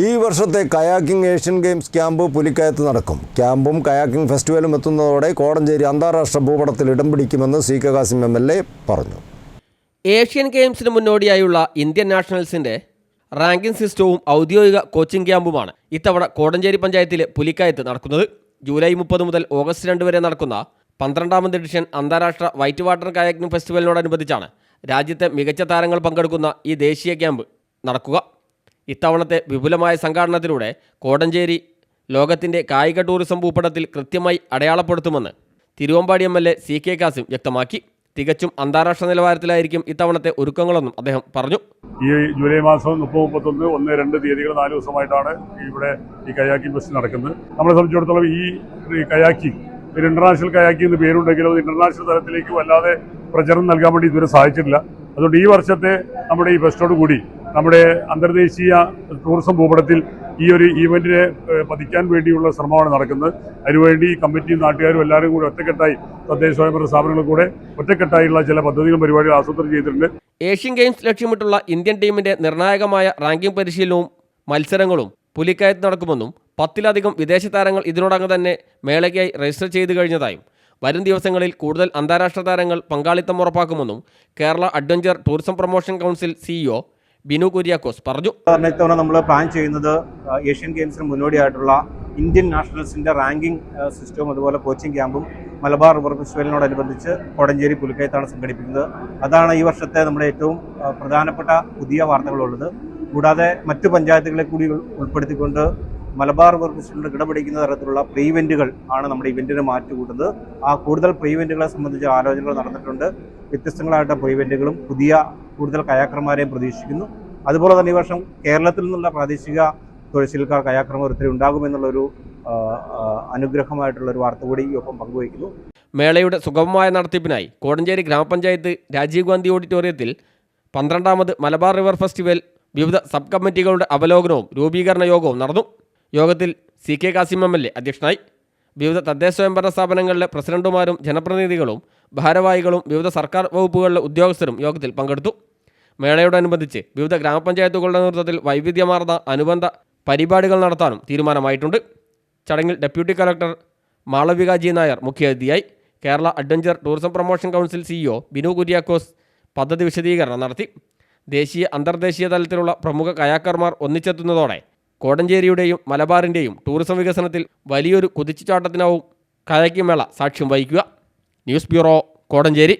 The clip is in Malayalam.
ഈ വർഷത്തെ കയാക്കിംഗ് ഏഷ്യൻ ഗെയിംസ് ക്യാമ്പ് പുലിക്കയത്ത് നടക്കും. ക്യാമ്പും കയാക്കിംഗ് ഫെസ്റ്റിവലും എത്തുന്നതോടെ കോടഞ്ചേരി അന്താരാഷ്ട്ര ഭൂപടത്തിൽ ഇടം പിടിക്കുമെന്ന് CK കാസിം MLA പറഞ്ഞു. ഏഷ്യൻ ഗെയിംസിന് മുന്നോടിയായുള്ള ഇന്ത്യൻ നാഷണൽസിന്റെ റാങ്കിംഗ് സിസ്റ്റവും ഔദ്യോഗിക കോച്ചിംഗ് ക്യാമ്പുമാണ് ഇത്തവണ കോടഞ്ചേരി പഞ്ചായത്തിലെ പുലിക്കയത്ത് നടക്കുന്നത്. ജൂലൈ 30 മുതൽ ഓഗസ്റ്റ് 2 വരെ നടക്കുന്ന 12ാമത് എഡിഷൻ അന്താരാഷ്ട്ര വൈറ്റ് വാട്ടർ കയാക്കിംഗ് ഫെസ്റ്റിവലിനോടനുബന്ധിച്ചാണ് രാജ്യത്തെ മികച്ച താരങ്ങൾ പങ്കെടുക്കുന്ന ഈ ദേശീയ ക്യാമ്പ് നടക്കുക. ഇത്തവണത്തെ വിപുലമായ സംഘാടനത്തിലൂടെ കോടഞ്ചേരി ലോകത്തിൻ്റെ കായിക ടൂറിസം ഭൂപടത്തിൽ കൃത്യമായി അടയാളപ്പെടുത്തുമെന്ന് തിരുവമ്പാടി MLA CK കാസിം വ്യക്തമാക്കി. തികച്ചും അന്താരാഷ്ട്ര നിലവാരത്തിലായിരിക്കും ഇത്തവണത്തെ ഒരുക്കങ്ങളെന്നും അദ്ദേഹം പറഞ്ഞു. ഈ ജൂലൈ മാസം 30, 31, 1, 2 തീയതികൾ 4 ദിവസമായിട്ടാണ് ഇവിടെ ഈ കയാക്കിംഗ് ഫെസ്റ്റ് നടക്കുന്നത്. നമ്മളെ സംബന്ധിച്ചിടത്തോളം ഈ കയാക്കിംഗ് ഒരു ഇന്റർനാഷണൽ കയാക്കിംഗ് എന്ന് പേരുണ്ടെങ്കിലും അത് ഇന്റർനാഷണൽ തലത്തിലേക്ക് വല്ലാതെ പ്രചരണം നൽകാൻ വേണ്ടി ഇതുവരെ സാധിച്ചിട്ടില്ല. അതുകൊണ്ട് ഈ വർഷത്തെ നമ്മുടെ ഈ ഫെസ്റ്റോട് കൂടി നമ്മുടെ അന്തർദേശീയ ടൂറിസം ഭൂപടത്തിൽ ഈ ഒരു ഈവന്റിനെ പതിക്കാൻ വേണ്ടിയുള്ള ശ്രമമാണ് നടക്കുന്നത്. അതിനുവേണ്ടി കമ്മിറ്റിയും നാട്ടുകാരും എല്ലാവരും കൂടി ഒറ്റക്കെട്ടായി തദ്ദേശ സ്വയംഭരണ സ്ഥാപനങ്ങളും കൂടെ ഒറ്റക്കെട്ടായുള്ള ചില പദ്ധതികളും പരിപാടികളും ആസൂത്രണം ചെയ്തിട്ടുണ്ട്. ഏഷ്യൻ ഗെയിംസ് ലക്ഷ്യമിട്ടുള്ള ഇന്ത്യൻ ടീമിന്റെ നിർണായകമായ റാങ്കിംഗ് പരിശീലനവും മത്സരങ്ങളും പുലിക്കയത്ത് നടക്കുമെന്നും 10ലധികം വിദേശ താരങ്ങൾ ഇതിനോടകം തന്നെ മേളയ്ക്കായി രജിസ്റ്റർ ചെയ്തു കഴിഞ്ഞതായും വരും ദിവസങ്ങളിൽ കൂടുതൽ അന്താരാഷ്ട്ര താരങ്ങൾ പങ്കാളിത്തം ഉറപ്പാക്കുമെന്നും Kerala adventure tourism promotion council CEO Binu Kuriakose പറഞ്ഞു. ഇത്തവണ നമ്മൾ പ്ലാൻ ചെയ്യുന്നത് ഏഷ്യൻ ഗെയിംസിന് മുന്നോടിയായിട്ടുള്ള ഇന്ത്യൻ നാഷണൽസിൻ്റെ റാങ്കിംഗ് സിസ്റ്റവും അതുപോലെ കോച്ചിങ് ക്യാമ്പും മലബാർ റിവർ ഫെസ്റ്റിവലിനോടനുബന്ധിച്ച് കോടഞ്ചേരി പുലിക്കയത്താണ് സംഘടിപ്പിക്കുന്നത്. അതാണ് ഈ വർഷത്തെ നമ്മുടെ ഏറ്റവും പ്രധാനപ്പെട്ട പുതിയ വാർത്തകളുള്ളത്. കൂടാതെ മറ്റു പഞ്ചായത്തുകളെ കൂടി ഉൾപ്പെടുത്തിക്കൊണ്ട് മലബാർ റിവർ ഫെസ്റ്റിവലിൽ കിടപിടിക്കുന്ന തരത്തിലുള്ള പ്രീ ഇവൻറ്റുകൾ ആണ് നമ്മുടെ ഇവൻറ്റിന് മാറ്റുകൂട്ടുന്നത്. ആ കൂടുതൽ പ്രീ ഇവൻറ്റുകളെ സംബന്ധിച്ച് ആലോചനകൾ നടന്നിട്ടുണ്ട്. വ്യത്യസ്തങ്ങളായിട്ട് പ്രീ ഇവൻറ്റുകളും കൂടുതൽ കയാക്കർമാരെയും പ്രതീക്ഷിക്കുന്നു. അതുപോലെ തന്നെ ഈ വർഷം കേരളത്തിൽ നിന്നുള്ള പ്രാദേശിക തൊഴിൽക്കാർ കയാക്കർമാർ ഒത്തിരി ഉണ്ടാകുമെന്നുള്ളൊരു അനുഗ്രഹമായിട്ടുള്ളൊരു വാർത്ത കൂടി ഈ ഒപ്പം പങ്കുവയ്ക്കുന്നു. മേളയുടെ സുഗമമായ നടത്തിപ്പിനായി കോടഞ്ചേരി ഗ്രാമപഞ്ചായത്ത് രാജീവ് ഗാന്ധി ഓഡിറ്റോറിയത്തിൽ 12ാമത് മലബാർ റിവർ ഫെസ്റ്റിവൽ വിവിധ സബ് കമ്മിറ്റികളുടെ അവലോകനവും രൂപീകരണ യോഗവും നടന്നു. യോഗത്തിൽ CK കാസിം MLA അധ്യക്ഷനായി. വിവിധ തദ്ദേശ സ്വയംഭരണ സ്ഥാപനങ്ങളിലെ പ്രസിഡന്റുമാരും ജനപ്രതിനിധികളും ഭാരവാഹികളും വിവിധ സർക്കാർ വകുപ്പുകളിലെ ഉദ്യോഗസ്ഥരും യോഗത്തിൽ പങ്കെടുത്തു. മേളയോടനുബന്ധിച്ച് വിവിധ ഗ്രാമപഞ്ചായത്തുകളുടെ നേതൃത്വത്തിൽ വൈവിധ്യമാർന്ന അനുബന്ധ പരിപാടികൾ നടത്താനും തീരുമാനമായിട്ടുണ്ട്. ചടങ്ങിൽ deputy collector Malavika G Nair മുഖ്യാതിഥിയായി. Kerala adventure tourism promotion council CEO Binu Kuriakose പദ്ധതി വിശദീകരണം നടത്തി. ദേശീയ അന്തർദേശീയ തലത്തിലുള്ള പ്രമുഖ കയാക്കർമാർ ഒന്നിച്ചെത്തുന്നതോടെ കോടഞ്ചേരിയുടെയും മലബാറിൻ്റെയും ടൂറിസം വികസനത്തിൽ വലിയൊരു കുതിച്ചുചാട്ടത്തിനാവും കയാക്കിംഗ് മേള സാക്ഷ്യം വഹിക്കുക. News bureau, Kodanchery.